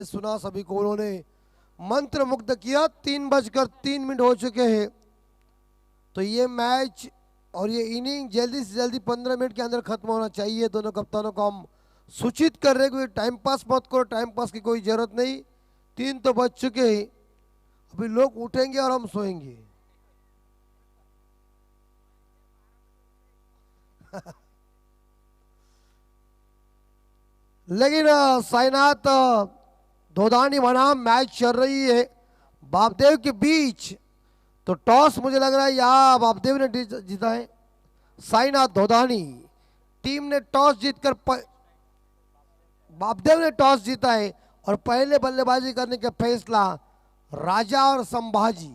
सुना सभी को उन्होंने मंत्र मुग्ध किया। 3:03 हो चुके हैं, तो ये मैच और ये इनिंग जल्दी से जल्दी 15 मिनट के अंदर खत्म होना चाहिए। दोनों कप्तानों को हम सूचित कर रहे हैं कि टाइम पास मत करो, टाइम पास की कोई जरूरत नहीं। 3 तो बज चुके हैं, अभी लोग उठेंगे और हम सोएंगे। लेकिन साईनाथ धोधानी बनाम मैच चल रही है बापदेव के बीच, तो टॉस मुझे लग रहा है या बापदेव ने जीता है। साईनाथ धोधानी टीम ने टॉस जीतकर बापदेव ने टॉस जीता है और पहले बल्लेबाजी करने का फैसला राजा और संभाजी।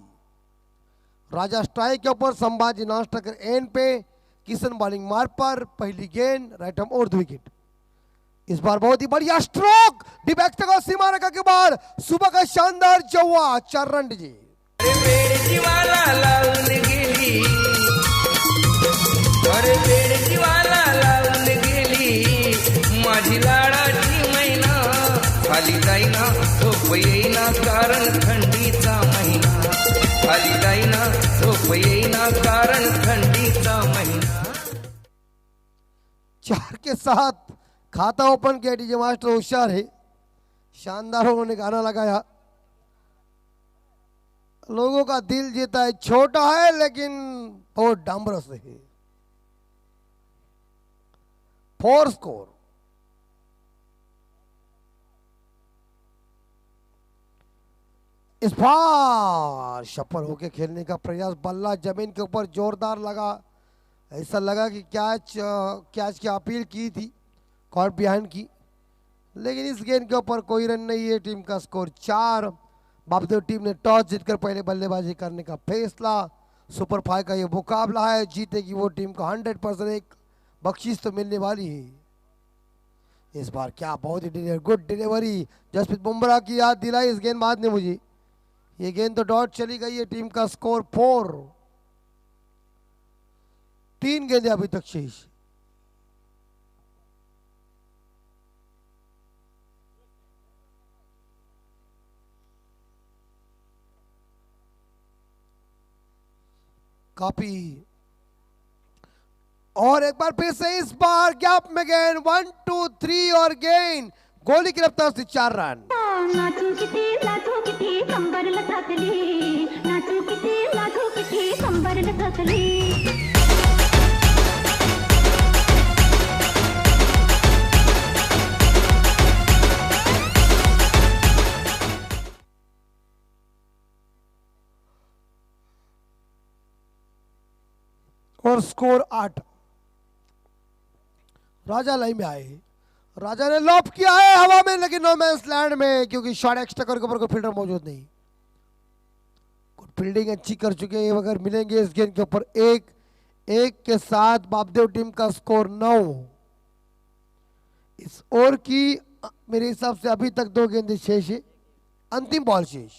राजा स्ट्राइक के ऊपर, संभाजी नॉन स्ट्राइकर एंड पे, किशन बॉलिंग मार पर। पहली गेंद राइट आर्म और विकेट। इस बार बहुत ही बढ़िया स्ट्रोक डिबैक तक सीमा रेखा के बाद सुबह का शानदार चौवा 4 रन जी। माझी लाडाची मैना खाली जाईना झोप येईना कारण थंडीचा महिना खाली जाईना झोप येईना कारण थंडीचा महिना। 4 के साथ खाता ओपन किया डीजे मास्टर होशियार है, शानदार उन्होंने गाना लगाया, लोगों का दिल जीता है। छोटा है लेकिन बहुत डांबरस है। 4 स्कोर। इस बार सफल होके खेलने का प्रयास, बल्ला जमीन के ऊपर जोरदार लगा। ऐसा लगा कि कैच की अपील की थी कॉर्ड बिहाइंड की, लेकिन इस गेंद के ऊपर कोई रन नहीं है। टीम का स्कोर 4। बापदेव टीम ने टॉस जीतकर पहले बल्लेबाजी करने का फैसला। सुपर 5 का ये मुकाबला है, जीतेगी वो टीम को 100% एक बख्शीश तो मिलने वाली है। इस बार क्या बहुत ही गुड डिलीवरी, जसप्रीत बुमराह की याद दिलाई इस गेंदबाज ने मुझे। ये गेंद तो डॉट चली गई है। टीम का स्कोर 4। 3 गेंदें अभी तक शेष। कॉपी और एक बार फिर से इस बार गैप में गेंद 1 2 3 और गेंद गोली की रफ्तार से 4 रन। नाचू किती कंबर लथकली, नाचू किती कंबर लथकली। और स्कोर 8। राजा लाइन में आए, राजा ने लॉप किया है हवा में, लेकिन नो मैंस लैंड में, क्योंकि शॉर्ट एक्स्ट्रा कर के ऊपर कोई फील्डर मौजूद नहीं। फील्डिंग अच्छी कर चुके हैं अगर मिलेंगे इस गेंद के ऊपर। एक के साथ बापदेव टीम का स्कोर 9। इस ओवर की मेरे हिसाब से अभी तक 2 गेंदें शेष है, अंतिम बॉल शेष,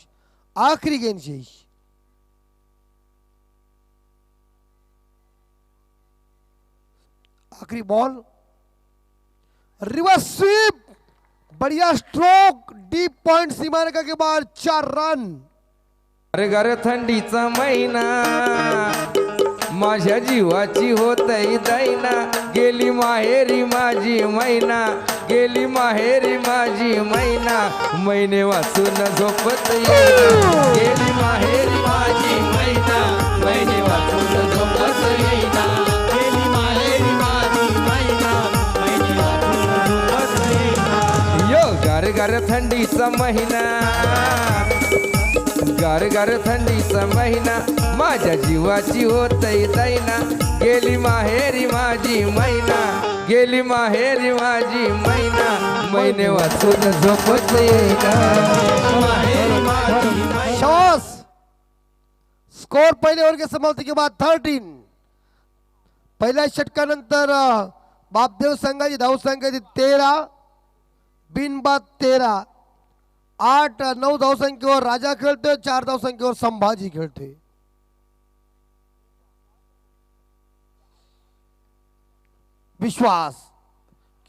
आखिरी गेंद शेष। आखिरी बॉल, रिवर्स स्वीप, बढ़िया स्ट्रोक, डीप पॉइंट सीमा रेखा के बाद 4 रन। अरे घर थंडीचा महिना माझ्या जीवाची होतई दैना गेली माहेरी माझी मैना गेली माहेरी माझी मैना मैने वाचून झोपत येईना गेली माहेरी माझी मैना मैने वाचून झोपत येईना गेली माहेरी माझी मैना मैने वाचून झोपत येईना। यो घर घर थंडीचा महिना गार गार थंडीचा महिना माझ्या जीवाची होतई दैना गेली माहेरी माझी मैना गेली माहेरी माझी मैना मैने वाचून झोपत येईना माहेरी माझी मैना। शॉस स्कोर पहले ओव्हर के समाप्ति के बाद 13। पहिल्या षटकानंतर बापदेव संघाची धावसंख्या 13, बिनबाद 13। 8-9 धावसंख्येवर राजा खेळतोय, 4 धावसंख्येवर संभाजी खेळतोय। विश्वास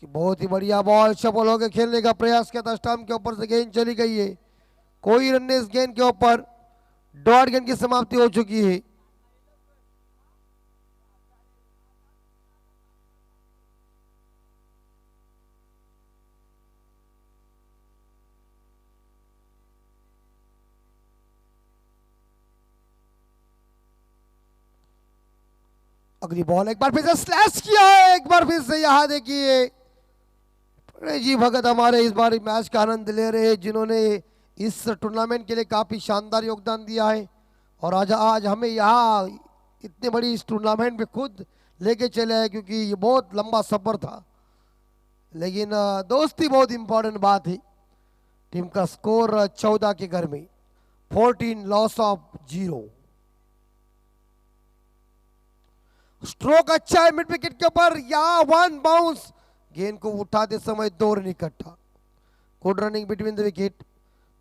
कि बहुत ही बढ़िया बॉल शफल होकर खेलने का प्रयास किया था, स्टंप के ऊपर से गेंद चली गई है, कोई रन नहीं इस गेंद के ऊपर, डॉट गेंद की समाप्ति हो चुकी है। अगली बॉल एक बार फिर से स्लैश किया है, एक बार फिर से यहां देखिए प्रणय जी भगत हमारे इस बार मैच का आनंद ले रहे हैं, जिन्होंने इस टूर्नामेंट के लिए काफी शानदार योगदान दिया है और आज हमें यहाँ इतने बड़ी इस टूर्नामेंट में खुद लेके चले हैं, क्योंकि ये बहुत लंबा सफर था, लेकिन दोस्ती बहुत इंपॉर्टेंट बात है। टीम का स्कोर 14 के घर में, 14 लॉस ऑफ 0। स्ट्रोक अच्छा है मिड विकेट के ऊपर, या 1 बाउंस, गेंद को उठाते समय 2 रन इकट्ठा, good running between the wicket.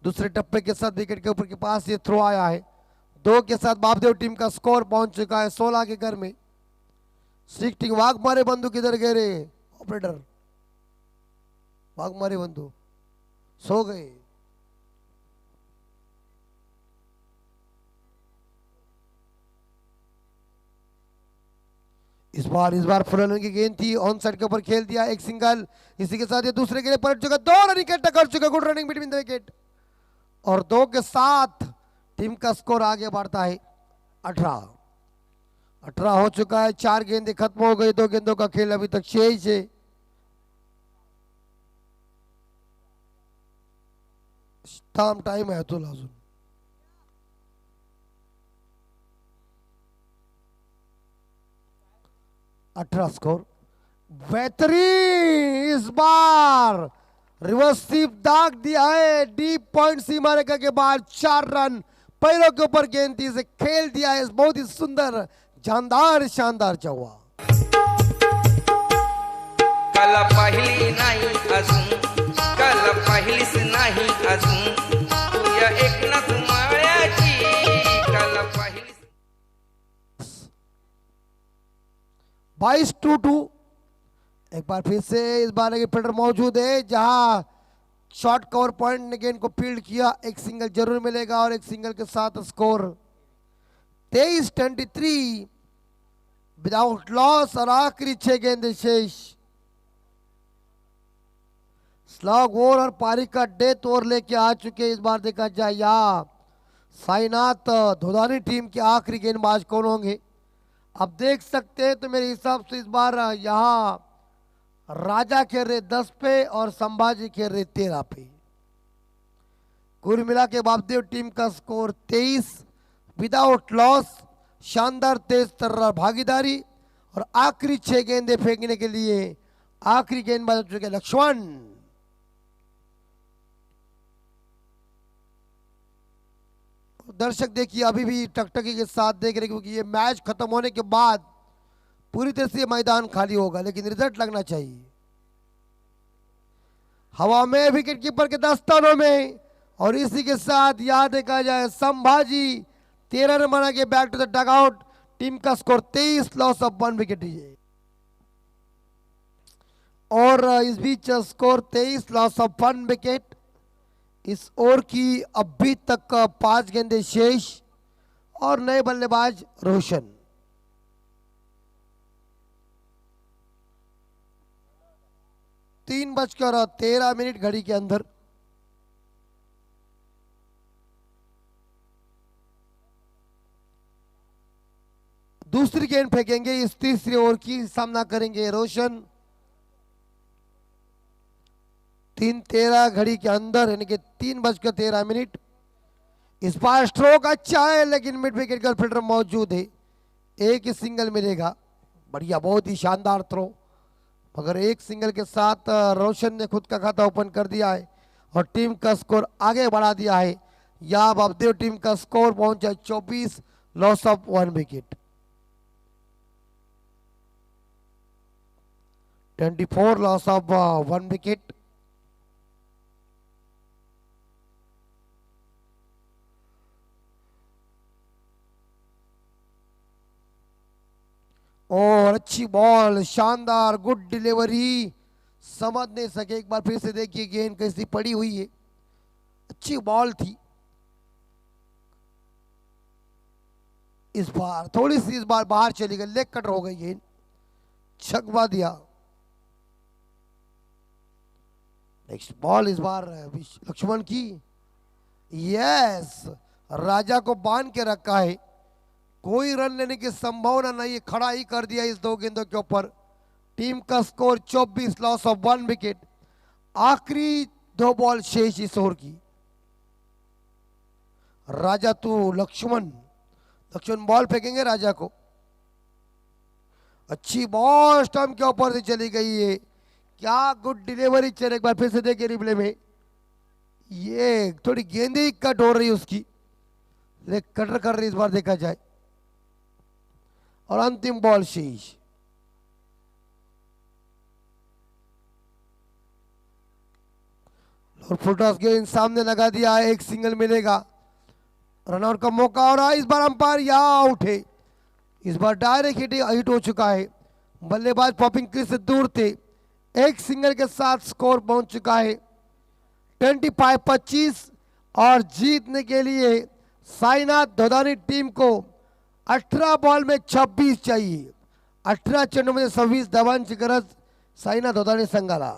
दूसरे टप्पे के साथ विकेट के ऊपर के पास ये थ्रो आया है, 2 के साथ बापदेव टीम का स्कोर पहुंच चुका है 16 के घर में। सिक्टिंग वाघ मारे बंधु किधर गए रे ऑपरेटर, वाघ मारे बंधु सो गए। इस बार फुल रन की गेंद थी, ऑन साइड के ऊपर खेल दिया, एक सिंगल, इसी के साथ ये दूसरे के लिए पलट चुका, 2 रन इकट्ठा कर चुका, good running between the wicket. और 2 के साथ टीम का स्कोर आगे बढ़ता है 18 हो चुका है, 4 गेंदें खत्म हो गई, 2 गेंदों का खेल अभी तक शेष है। टाइम है तो लाजुम 18 स्कोर, बेहतरीन इस बार रिवर्स स्वीप दाग दिया है, डीप पॉइंट सीमा रेखा के बाद 4 रन, पैरों के ऊपर गेंद थी, इसे खेल दिया है, बहुत ही सुंदर जानदार शानदार चौवा। कल पहिली नाही अजून, कल पहिलीच नाही अजून, तुझ्या एकनाथ माळ्याची कल पहिली। 22-2, एक बार फिर से इस बार एक फील्डर मौजूद है, जहां शॉर्ट कवर पॉइंट ने गेंद को फील्ड किया, एक सिंगल जरूर मिलेगा और एक सिंगल के साथ स्कोर 23-23 विदाउट लॉस और आखिरी 6 गेंद शेष। स्लॉग ओवर और पारी का डेथ ओवर लेके आ चुके। इस बार देखा जाए यहाँ साईनाथ धोधानी टीम के आखिरी गेंदबाज कौन होंगे, अब देख सकते हैं तो मेरे हिसाब से इस बार यहाँ राजा खेल रहे 10 पे और संभाजी खेल रहे 13 पे। कुल मिला के बापदेव टीम का स्कोर 23 विदाउट लॉस, शानदार तेज तर्रार भागीदारी और आखिरी 6 गेंदें फेंकने के लिए आखिरी गेंदबाज हो चुके लक्ष्मण। दर्शक देखिए अभी भी टकटकी के साथ देख रहे, क्योंकि ये मैच खत्म होने के बाद पूरी तरह से मैदान खाली होगा, लेकिन रिजल्ट लगना चाहिए। हवा में विकेट कीपर के दस्तानों में, और इसी के साथ याद देखा जाए संभाजी 13 रन बना के back to the dugout, team का स्कोर 23 लॉस ऑफ 1 विकेट है। और इस बीच स्कोर 23 लॉस ऑफ 1 विकेट। इस ओवर की अभी तक 5 गेंदें शेष और नए बल्लेबाज रोशन। तीन 3:13 घड़ी के अंदर दूसरी गेंद फेंकेंगे इस तीसरी ओवर की, सामना करेंगे रोशन। 3:13 घड़ी के अंदर, यानी कि 3:13। इस बार स्ट्रोक अच्छा है, लेकिन मिड विकेट का फील्डर मौजूद है, एक ही सिंगल मिलेगा। बढ़िया, बहुत ही शानदार थ्रो, मगर एक सिंगल के साथ रोशन ने खुद का खाता ओपन कर दिया है और टीम का स्कोर आगे बढ़ा दिया है। यहाँ बापदेव टीम का स्कोर पहुंचा 24 loss of 1 wicket. 24 loss of 1 wicket. और अच्छी बॉल, शानदार गुड डिलीवरी, समझ नहीं सके। एक बार फिर से देखिए गेंद कैसी पड़ी हुई है, अच्छी बॉल थी। इस बार थोड़ी सी इस बार बाहर चली गई, लेग कटर हो गई गेंद, छक्का दिया। नेक्स्ट बॉल इस बार लक्ष्मण की, यस, राजा को बांध के रखा है, कोई रन लेने की संभावना नहीं है, खड़ा ही कर दिया इस 2 गेंदों के ऊपर। टीम का स्कोर 24, लॉस ऑफ 1 विकेट। आखिरी 2 बॉल शेष इस ओवर की। राजा तो लक्ष्मण बॉल फेंकेंगे राजा को। अच्छी बॉल स्टंप के ऊपर से चली गई है, क्या गुड डिलीवरी। चल एक बार फिर से देखिए रिप्ले में, ये थोड़ी गेंदे कट हो रही उसकी, लेग कटर कर रही इस बार देखा जाए। और अंतिम बॉल शेष। और फुलटॉस गेंद सामने लगा दिया है, एक सिंगल मिलेगा, रनआउट का मौका। और इस बार अंपायर यहाँ आउट है, इस बार डायरेक्ट हिट हो चुका है। बल्लेबाज पॉपिंग क्रीज से दूर थे, एक सिंगल के साथ स्कोर पहुंच चुका है 25-25। और जीतने के लिए साईनाथ धोदानी टीम को 18 बॉल में 26 चाहिए। 18 चेंडूमध्ये 26 धावांची गरज साईनाथ धोदानी संघाला।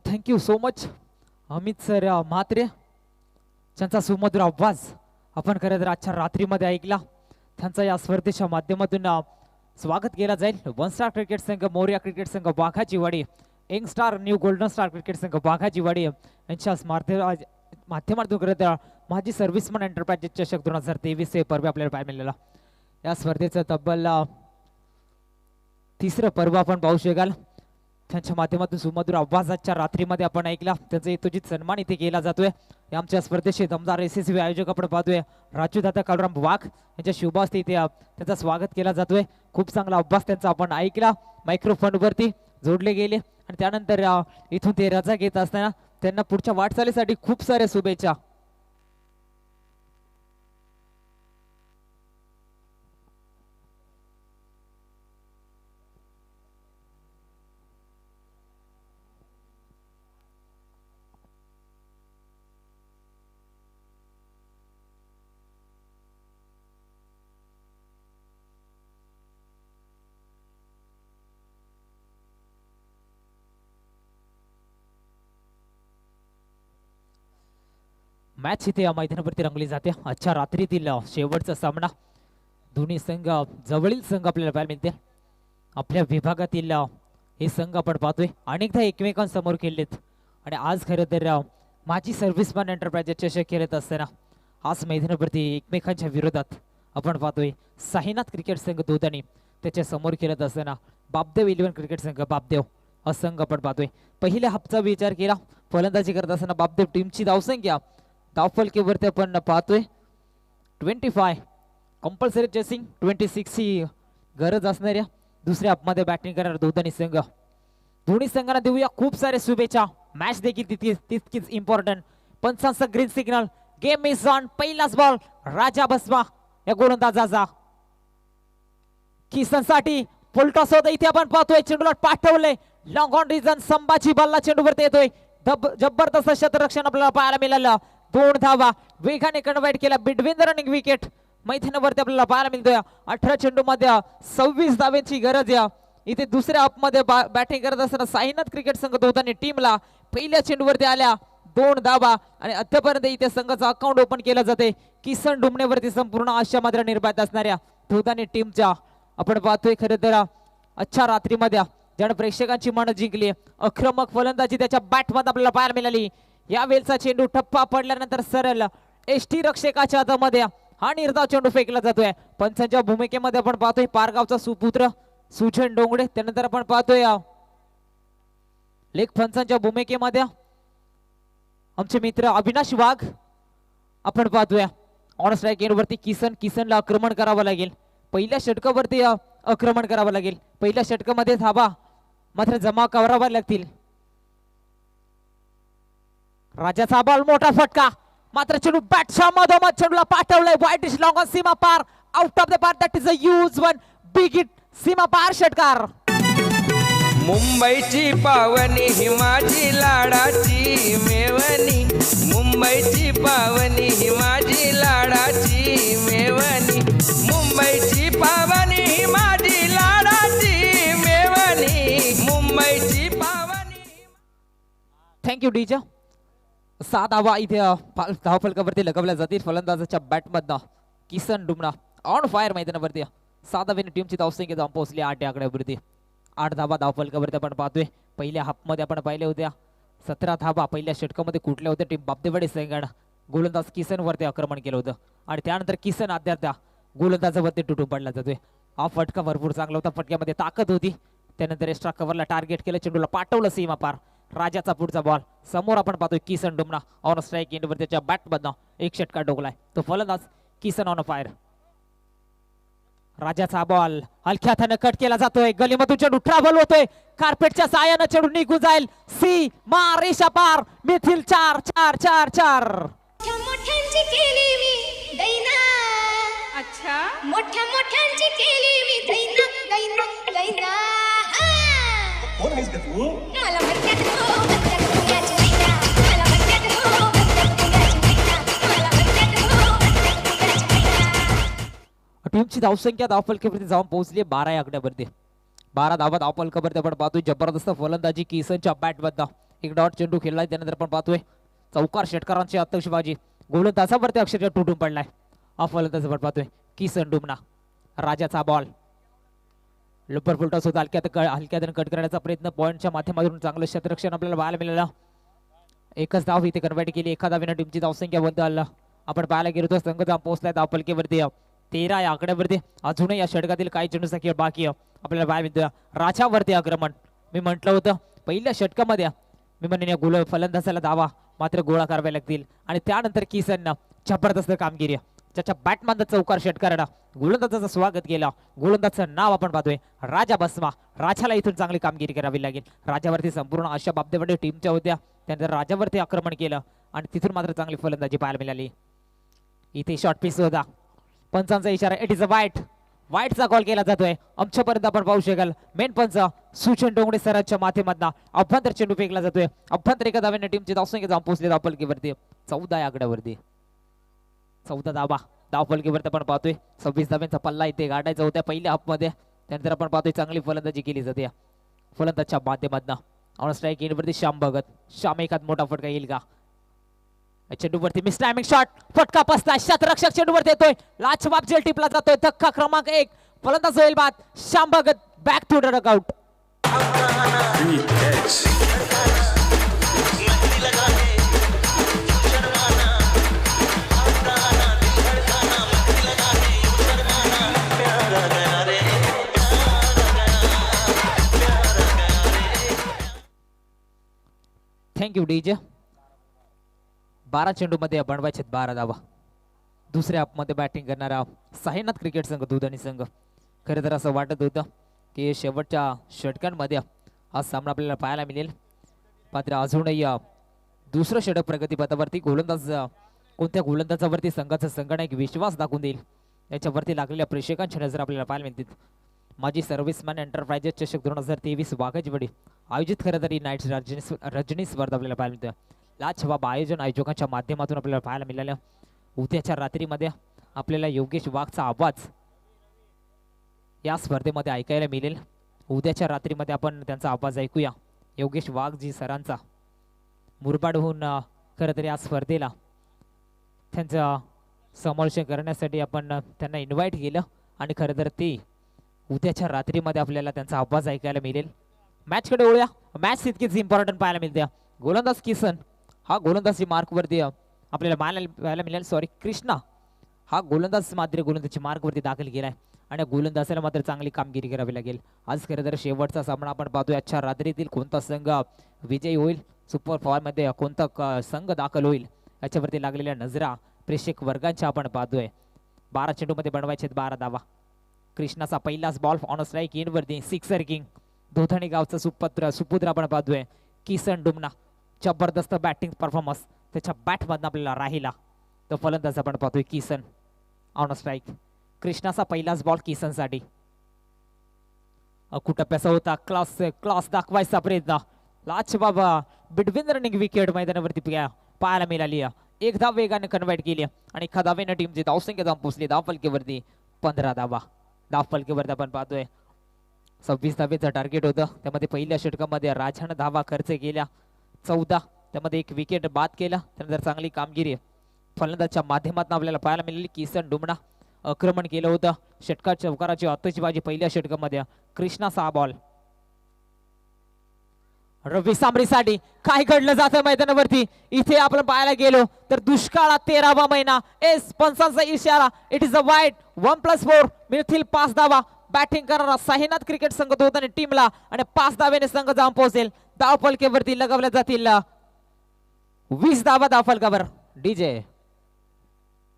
Thank you so much Amit sir Mhatre, त्यांचा सुमधुर आवाज आपण खरं तर आजच्या रात्रीमध्ये ऐकला। त्यांचा या स्पर्धेच्या माध्यमातून स्वागत केला जाईल। 1 स्टार क्रिकेट संघ मोरया क्रिकेट संघ वाघाची वाडी, young star new golden star cricket संघ वाघाची वाडी यांच्या माध्यमातून खरं तर माजी सर्व्हिसमन एंटरप्राइजेस चषक 2023 हे पर्व आपल्याला पाहायला मिळालेला। या स्पर्धेचं तब्बल 3रं पर्व आपण पाहू शकाल। त्यांच्या माध्यमातून सुमधुर आवाजाच्या रात्रीमध्ये आपण ऐकला, त्यांचा यथोचित सन्मान इथे केला जातोय। आमच्या स्पर्धेचे दमदार यशस्वी आयोजक आपण पाहतोय राजू दादा कालराम वाघ यांच्या शुभास्ते इथे त्यांचा स्वागत केला जातोय। खूप चांगला अभ्यास त्यांचा आपण ऐकला, मायक्रोफोन वरती जोडले गेले आणि त्यानंतर इथून ते रजा घेत असताना त्यांना पुढच्या वाटचालीसाठी खूप साऱ्या शुभेच्छा। मॅच इथे या मैदानावरती रंगली जाते। आजच्या रात्रीतील शेवटचा सामना, दोन्ही संघ जवळील संघ आपल्याला पाहायला मिळते। आपल्या विभागातील हे संघ आपण पाहतोय अनेकदा एकमेकांसमोर खेळलेत आणि आज खरं तर माजी सर्व्हिसमन एंटरप्राइजेस चषक खेळत असताना आज मैदानावरती एकमेकांच्या विरोधात आपण पाहतोय साईनाथ क्रिकेट संघ दोदानी त्याच्या समोर खेळत असताना बापदेव 11 क्रिकेट संघ बापदेव हा संघ आपण पाहतोय। पहिल्या हाफचा विचार केला, फलंदाजी करत असताना बापदेव टीमची धावसंख्या धावफलकीवरती आपण पाहतोय 25, कंपल्सरी चेसिंग 26 ही गरज असणाऱ्या दुसऱ्या हाफमध्ये बॅटिंग करणार दोन्ही संघ। दोन्ही संघांना देऊया खूप सारे शुभेच्छा। मॅच देखील तितकीच इम्पॉर्टंट। पंचांचा green signal, game is on. पहिलाच बॉल राजा बसवा या गोलंदाजाचा किसनसाठी फुलटॉस होता, इथे आपण पाहतोय चेंडूला पाठवले लॉंग ऑन रिजन, संभाजी बल्ला चेंडूवरती येतोय, जबरदस्त शतरक्षण आपल्याला पाहायला मिळालं। 2 धावा वेगाने कन्वर्ट केला बिटवीन द रनिंग विकेट मैदानावरती आपल्याला पाहायला मिळतोय। 18 चेंडूमध्ये 26 धाव्यांची गरज आहे। इथे दुसऱ्या हाफमध्ये बॅटिंग करत असताना साईनाथ क्रिकेट संघ दोन्ही टीमला पहिल्या चेंडूवरती आल्या 2 धावा आणि अद्यापर्यंत इथे संघाचा अकाउंट ओपन केला जाते। किसन डुमणेवरती संपूर्ण आशा मात्र निर्भर असणाऱ्या दोन्ही टीमच्या आपण पाहतोय खरं तर आजच्या रात्रीमध्ये ज्याने प्रेक्षकांची मन जिंकली, आक्रमक फलंदाजी त्याच्या बॅटमध्ये आपल्याला पाहायला मिळाली। या वेळचा चेंडू टप्पा पडल्यानंतर सरळ एसटी रक्षकाच्या हातामध्ये हा निर्धाव चेंडू फेकला जातोय। पंचांच्या भूमिकेमध्ये आपण पाहतोय पारगावचा सुपुत्र सुजन डोंगडे, त्यानंतर आपण पाहतोय लेग पंचांच्या भूमिकेमध्ये आमचे मित्र अविनाश वाघ आपण पाहतोय. ऑन स्ट्राईक वरती किसनला आक्रमण करावं लागेल. पहिल्या षटकावरती आक्रमण करावं लागेल. पहिल्या षटकामध्ये धाबा मात्र जमा करावा लागतील. राजाचा बॉल मोठा फटका मात्र चेंडू बॅटच्या मधोमध चेंडूला पाठवलाय. वाईट इज लॉंग ऑन सीमा पार आउट ऑफ द पार. That is a huge one big hit. सीमा पार षटकार. मुंबईची पावनी ही माझी लाडाची मेवणी. मुंबईची पावनी ही माझी लाडाची मेवणी. मुंबईची पावनी ही माझी लाडाची मेवणी. मुंबईची पावनी. Thank you DJ. 6 धावा इथे धावफलकावरती लगवल्या जातील. फलंदाजाच्या बॅटमधनं किसन डुमना ऑन फायर मैदानावरती 6 धावेने टीमची धावसंख्या जाऊन पोहोचली 8 आकड्यावरती. 8 धावा धावफलकावरती आपण पाहतोय. पहिल्या हाफमध्ये आपण पाहिल्या होत्या 17 धावा पहिल्या षटकामध्ये कुठल्या होत्या. टीम बाबदेवाडी संघानं गोलंदाज किसन वरती आक्रमण केलं होतं आणि त्यानंतर किसन अद्याप गोलंदाजावरती तुटून पडला जातोय. हा फटका भरपूर चांगला होता. फटक्यामध्ये ताकद होती. त्यानंतर एक्स्ट्रा कव्हरला टार्गेट केलं. चेंडूला पाठवलं सीमा पार. राजाचा पुढचा बॉल समोर आपण पाहतोय. किसन डुमना ऑन स्ट्राईक एंडवर त्याच्या बॅटमधनं एक षटकार डोकलाय. तो फलंदाज किसन ऑन फायर. राजाचा बॉल हलक्या हाताने कट केला जातोय. गलीमधून चेंडू ट्रॅव्हल होतोय. कार्पेटच्या साहाय्यानं चेंडू निघून जाईल. सी रेषा पार. मिथिल 4-4-4-4. मोठ्यांची केली मी दैना. अच्छा मोठ्यांची केली मी दैना दैना दैना. कोण आहेस का तू? मला म्हणतात हो म्हणतात पुण्याची मैना. मला म्हणतात हो म्हणतात पुण्याची मैना. मला म्हणतात हो म्हणतात पुण्याची मैना. टीमची धावसंख्या धावफलकावरती जाऊन पोहोचली 12 आकड्यावरती. 12 धावा धावफलकावरती आपण पाहतोय. जबरदस्त फलंदाजी किसनच्या बॅटमधनं एक डॉट चेंडू खेळलाय. त्यानंतर आपण पाहतोय चौकार षटकारांची आतषबाजी. गोलंदाजावरती अक्षरशः तुटून पडलाय. हा फलंदाज आपण पाहतोय किसन डुमना. राजाचा बॉल लुपर फुलटॉस होता. हलक्यात कट करण्याचा प्रयत्न. पॉईंटच्या माध्यमातून चांगलं क्षेत्ररक्षण आपल्याला पाहायला मिळालं. एकच धाव इथे कन्वर्ट केली. एका धावेनं टीमची धावसंख्या बद्दल आपण पाहायला गेलो तर संघ जाऊन पोहोचलाय धावफलकावरती 13 या आकड्यावरती. अजूनही या षटकातील काही चेंडूचा खेळ बाकी आपल्याला पाहायला मिळतोय. राजावरती आक्रमण. मी म्हटलं होतं पहिल्या षटकामध्ये मी म्हणेन या फलंदाजाला धावा मात्र गोळा कराव्या लागतील आणि त्यानंतर किसननं जबरदस्त कामगिरी. त्याच्या बॅटमधनं चौकार षटकारानं गोलंदाजाचं स्वागत केलं. गोलंदाजाचं नाव आपण पाहतोय राजा बसमा. राजाला इथून चांगली कामगिरी करावी लागेल. राजावरती संपूर्ण आशा बाबदेवाडी टीमच्या होत्या. त्यानंतर राजावरती आक्रमण केलं आणि तिथून मात्र चांगली फलंदाजी पाहायला मिळाली. इथे शॉर्ट पीस होता. पंचांचा इशारा. इट इज अ वाईटचा कॉल केला जातोय. आमच्यापर्यंत आपण पाहू शकाल मेन पंच सुचन डोंगरे सरांच्या माध्यमातून अभ्यंतर चेंडू फेकला जातोय. अभ्यंतर एका धावेने टीमची धावसंख्या जाऊन पोहोचली धावफलकीवरती 14 या आकड्यावरती. 14 धावा धावफलकीवरती आपण पाहतोय. 26 धाव्यांचा पल्ला इथे गाठायचा होत्या पहिल्या हाफमध्ये. त्यानंतर आपण पाहतोय चांगली फलंदाजी केली जाते फलंदाजच्या माध्यमातून. ऑन स्ट्राईक एंडवरती श्याम भगत. श्याम एखाद मोठा फटका येईल का? चेंडूवरती मिस टायमिंग शॉट. फटका पसला. शतरक्षक चेंडूवरती येतोय. लाजवाब जेल टिपला जातोय. धक्का क्रमांक 1. फलंदाज होईल बाद. Shyam Bhagat back to the dugout. Thank you DJ. 12 चेंडूमध्ये बनवायचे 12 धावा. दुसऱ्या हाफमध्ये बॅटिंग करणारा साईनाथ क्रिकेट संघ दुधाणी संघ. खरं तर असं वाटत होतं की शेवटच्या षटकांमध्ये हा सामना आपल्याला पाहायला मिळेल. मात्र अजूनही दुसरं षटक प्रगतीपथावरती. गोलंदाज कोणत्या गोलंदाजावरती संघाचा संघाने एक विश्वास दाखवून देईल याच्यावरती लागलेल्या प्रेक्षकांची नजर आपल्याला पाहायला मिळतील. माजी सर्व्हिसमॅन एंटरप्राइजेस चषक 2023 वाघाजवाडी आयोजित खरं तर ही नाईट रजनी स्पर्धा आपल्याला पाहायला मिळते. लाजवाब आयोजकांच्या माध्यमातून आपल्याला पाहायला मिळालं. उद्याच्या रात्रीमध्ये आपल्याला योगेश वाघचा आवाज या स्पर्धेमध्ये ऐकायला मिळेल. उद्याच्या रात्रीमध्ये आपण त्यांचा आवाज ऐकूया. योगेश वाघजी सरांचा मुरबाडहून खरं तर या स्पर्धेला त्यांचं समालोचन करण्यासाठी आपण त्यांना इन्व्हाइट केलं आणि खरं तर ते उद्याच्या रात्रीमध्ये आपल्याला त्यांचा आवाज ऐकायला मिळेल. मॅचकडे वळूया. मॅच तितकीच इम्पॉर्टंट पाहायला मिळते. गोलंदाज किसन हा गोलंदाजी मार्कवरती आपल्याला पाहायला मिळेल. कृष्णा हा गोलंदाजी मार्कवरती दाखल केलाय. आणि गोलंदाजाला मात्र चांगली कामगिरी करावी लागेल. आज खरं तर शेवटचा सामना आपण पाहतोय. आजच्या रात्रीतील कोणता संघ विजयी होईल, सुपर फॉरमध्ये कोणता संघ दाखल होईल याच्यावरती लागलेल्या नजरा प्रेक्षक वर्गांच्या आपण पाहतोय. 12 चेंडूमध्ये बनवायचे 12 धावा. कृष्णाचा पहिलाच बॉल ऑन स्ट्राईक इनवरती सिक्सर किंग दोधणी गावचा सुपुत्र आपण पाहतोय किसन डुमना. जबरदस्त बॅटिंग परफॉर्मन्स त्याच्या बॅटमधनं आपल्याला राहिला. तो फलंदाज आपण पाहतोय किसन ऑन स्ट्राईक. कृष्णाचा पहिलाच बॉल किसनसाठी. कुठप्याचा होता क्लास दाखवायचा प्रयत्न. लाच बाबा बिटवीन रनिंग विकेट मैदानावरती पाहायला मिळाली. एक धाव वेगाने कन्वर्ट केली आणि एका धावेनं टीमची धावसंख्या जाऊन पोहोचली धावफलकेवरती 15 धावा. धावफलकेवरती आपण पाहतोय 26 धावेचं टार्गेट होतं. त्यामध्ये पहिल्या षटकामध्ये राजानं धावा खर्च केल्या 14. त्यामध्ये एक विकेट बाद केला. त्यानंतर चांगली कामगिरी फलंदाजच्या माध्यमातून आपल्याला पाहायला मिळाली. किसन डुमना आक्रमण केलं होतं. षटकार चौकाराची आतषबाजी पहिल्या षटकामध्ये. कृष्णाचा हा बॉल. रवी सामरीसाठी काय घडलं जातं मैदानावरती. इथे आपण पाहायला गेलो तर दुष्काळात 13वा महिना. एस पंचांचा इशारा. इट इज अ वाईट 1+4 मिळतील 5 धावा. बॅटिंग करणारा साईनाथ क्रिकेट संघ दोघांनी टीमला आणि 5 धावेने संघ जाऊन पोहोचेल. धावफलकेवरती लगवल्या जातील 20 धावा धावफलकावर. डीजे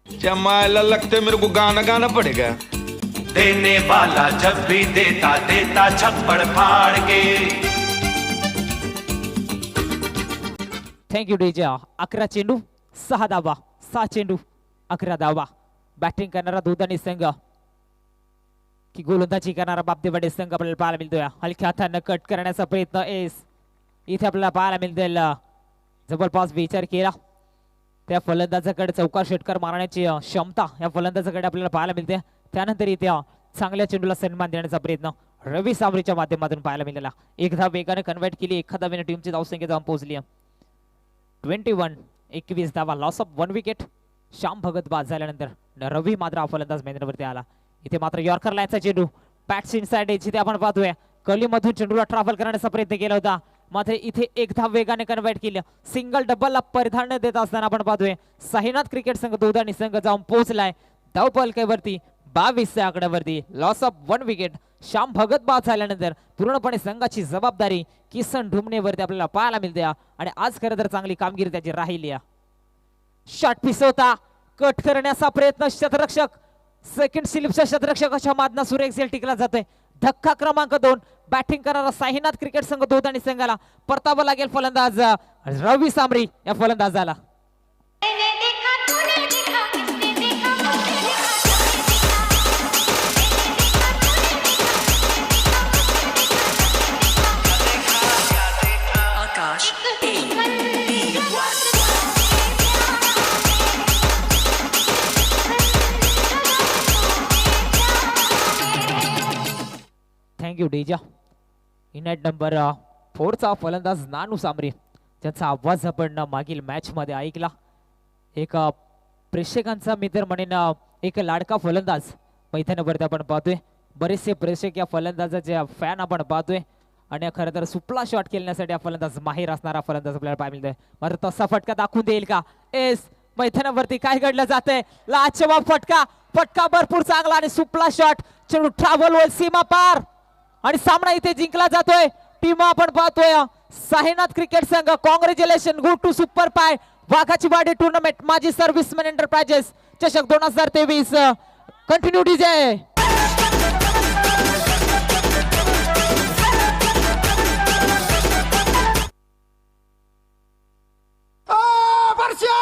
जमायला लगते मेरे को गाना गाना पड़ेगा. देने वाला जब भी देता देता छप्पड़ फाड़ के. Thank you DJ. 11 चेंडू 6 धावा. 6 चेंडू 11 धावा. बॅटिंग करणारा दोघांनी संघ की गोलंदाजी करणारा बापदेवाडे संघ आपल्याला पाहायला मिळतोय. हलक्या हातानं कट करण्याचा प्रयत्न एस इथे आपल्याला पाहायला मिळतील. जबरदस्त विचार केला त्या फलंदाजाकडे चौकार षटकार मारण्याची क्षमता या फलंदाजाकडे आपल्याला पाहायला मिळते. त्यानंतर इथे चांगल्या चेंडूला सन्मान देण्याचा प्रयत्न रवी सामरीच्या माध्यमातून पाहायला मिळाला. एक धाव वेगाने कन्वर्ट केली. एका धावेने टीमची धावसंख्या जाऊन पोहोचली 21 धावा. Loss of 1 wicket. Shyam Bhagat बाद झाल्यानंतर रवी मात्र हा फलंदाज मैदानावरती आला. इथे मात्र यॉर्कर लाईनचा चेंडू पॅट्स इनसाइड जिथे आपण पाहतोय कलीमधून चेंडूला ट्रॅव्हल करण्याचा प्रयत्न केला होता. मात्र इथे एक धाव वेगाने कन्वर्ट केली. सिंगल डबलला परिधान देत असताना आपण पाहतोय साईनाथ क्रिकेट संघ दोघांनी संघ जाऊन पोहोचलाय धावफलकावरती 22 आकड्यावरती. Loss of 1 wicket. Shyam Bhagat बाद झाल्यानंतर पूर्णपणे संघाची जबाबदारी किसन ढुमनेवरती आपल्याला पाहायला मिळते आणि आज खरं तर चांगली कामगिरी त्याची राहिली. शॉट पीस होता. कट करण्याचा प्रयत्न शतरक्षक सेकंड स्लिपच्या शतरक्षकाच्या मादना सुरेख झेल टिकला जातोय. धक्का क्रमांक 2. बॅटिंग करणारा साईनाथ क्रिकेट संघ दोघांनी संघाला परतावं लागेल फलंदाज रवी सामरी या फलंदाजाला. मैंने देखा तूने देखा किसने देखा मुझे देखा. आकाश थँक्यू डीजा. इनाईट नंबर 4चा फलंदाज नानू सामरी ज्याचा आवाज आपण मागील मॅच मध्ये ऐकला. एक प्रेक्षकांचा मित्र म्हणेन एक लाडका फलंदाज मैदानावरती आपण पाहतोय. बरेचसे प्रेक्षक या फलंदाजाचे फॅन आपण पाहतोय आणि खरं तर सुपला शॉट खेळण्यासाठी हा फलंदाज माहीर असणारा फलंदाज आपल्याला पाहायला मिळतोय. मात्र तसा फटका दाखवून देईल का. एस मैदानावरती काय घडलं जातंय. लाजवाब फटका भरपूर चांगला आणि सुपला शॉट. चेंडू ट्रॅव्हल होईल सीमा पार आणि सामना इथे जिंकला जातोय. टीम आपण पाहतोय साईनाथ क्रिकेट संघ. कॉंग्रॅच्युलेशन. गो टू सुपर पाय वाघाची वाडी टुर्नामेंट माजी सर्व्हिसमॅन एंटरप्राइजेस चषक 2023. Continue DJ. वर्षा